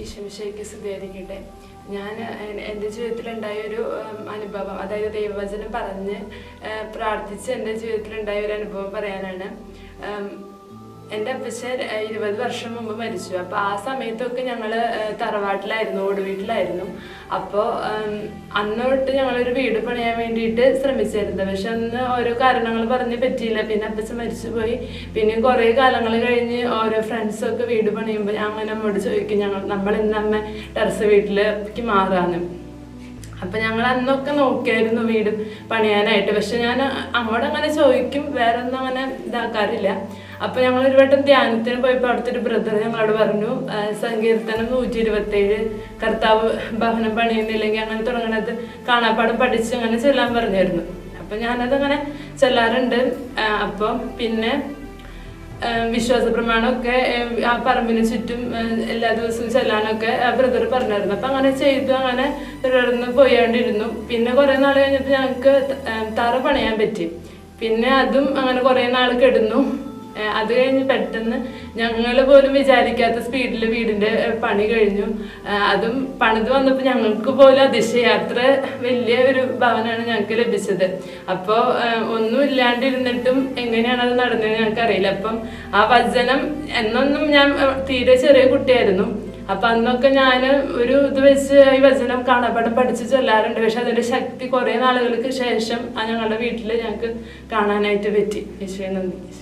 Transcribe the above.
ഈശോമിശിഹായ്ക്ക് സ്തുതിയായിരിക്കട്ടെ. ഞാൻ എൻ്റെ ജീവിതത്തിലുണ്ടായൊരു അനുഭവം, അതായത് ദൈവവചനം പറഞ്ഞ് പ്രാർത്ഥിച്ച് എൻ്റെ ജീവിതത്തിലുണ്ടായ ഒരു അനുഭവം പറയാനാണ്. എൻ്റെ അപ്പച്ചൻ 20 വർഷം മുമ്പ് മരിച്ചു. അപ്പോൾ ആ സമയത്തൊക്കെ ഞങ്ങൾ തറവാട്ടിലായിരുന്നു, ഓട് വീട്ടിലായിരുന്നു. അപ്പോൾ അന്ന് തൊട്ട് ഞങ്ങളൊരു വീട് പണിയാൻ വേണ്ടിയിട്ട് ശ്രമിച്ചായിരുന്നു. പക്ഷെ അന്ന് ഓരോ കാരണങ്ങൾ പറഞ്ഞ് പറ്റിയില്ല. പിന്നെ അപ്പച്ചൻ മരിച്ചു പോയി. പിന്നെയും കുറേ കാലങ്ങൾ കഴിഞ്ഞ് ഓരോ ഫ്രണ്ട്സൊക്കെ വീട് പണിയുമ്പോൾ അങ്ങനെ നമ്മോട് ചോദിക്കും, നമ്മൾ ഇന്നമ്മ ടെറസ് വീട്ടിലേക്ക് മാറാന്ന്. അപ്പം ഞങ്ങൾ അന്നൊക്കെ നോക്കിയായിരുന്നു വീട് പണിയാനായിട്ട്. പക്ഷെ ഞാൻ അങ്ങോട്ട് അങ്ങനെ ചോദിക്കും, വേറെ ഒന്നും അങ്ങനെ ഇതാക്കാറില്ല. അപ്പം ഞങ്ങളൊരു വട്ടം ധ്യാനത്തിന് പോയപ്പോൾ അവിടുത്തെ ഒരു ബ്രദർ ഞങ്ങളോട് പറഞ്ഞു, സങ്കീർത്തനം 127 കർത്താവ് ഭവനം പണിയുന്നില്ലെങ്കിൽ അങ്ങനെ തുടങ്ങണത് കാണാപ്പാടം പഠിച്ച് അങ്ങനെ ചെല്ലാൻ പറഞ്ഞായിരുന്നു. അപ്പം ഞാനതങ്ങനെ ചെല്ലാറുണ്ട്. അപ്പം പിന്നെ വിശ്വാസ പ്രമാണമൊക്കെ ആ പറമ്പിന് ചുറ്റും എല്ലാ ദിവസവും ചെല്ലാനൊക്കെ ആ ബ്രദർ പറഞ്ഞായിരുന്നു. അപ്പം അങ്ങനെ ചെയ്തു, അങ്ങനെ തുടർന്ന് പോയാണ്ടിരുന്നു. പിന്നെ കുറേ നാൾ കഴിഞ്ഞപ്പോൾ ഞങ്ങൾക്ക് തറ പണിയാൻ പറ്റി. പിന്നെ അതും അങ്ങനെ കുറേ നാൾ കിടന്നു. അത് കഴിഞ്ഞ് പെട്ടെന്ന് ഞങ്ങൾ പോലും വിചാരിക്കാത്ത സ്പീഡിൽ വീടിൻ്റെ പണി കഴിഞ്ഞു. അതും പണിത് വന്നപ്പോൾ ഞങ്ങൾക്ക് പോലും അതിശയം, അത്ര വലിയ ഒരു ഭവനാണ് ഞങ്ങൾക്ക് ലഭിച്ചത്. അപ്പോൾ ഒന്നും ഇല്ലാണ്ടിരുന്നിട്ടും എങ്ങനെയാണ് അത് നടന്നതെന്ന് ഞങ്ങൾക്കറിയില്ല. അപ്പം ആ വചനം എന്നൊന്നും ഞാൻ തീരെ ചെറിയ കുട്ടിയായിരുന്നു. അപ്പം അന്നൊക്കെ ഞാൻ ഒരു ഇത് വെച്ച് ഈ വചനം കാണാപ്പാടം പഠിച്ച് ചൊല്ലാറുണ്ട്. പക്ഷെ അതിൻ്റെ ശക്തി കുറേ നാളുകൾക്ക് ശേഷം ഞങ്ങളുടെ വീട്ടിൽ ഞങ്ങൾക്ക് കാണാനായിട്ട് പറ്റി. ഈശോയെ നന്ദി.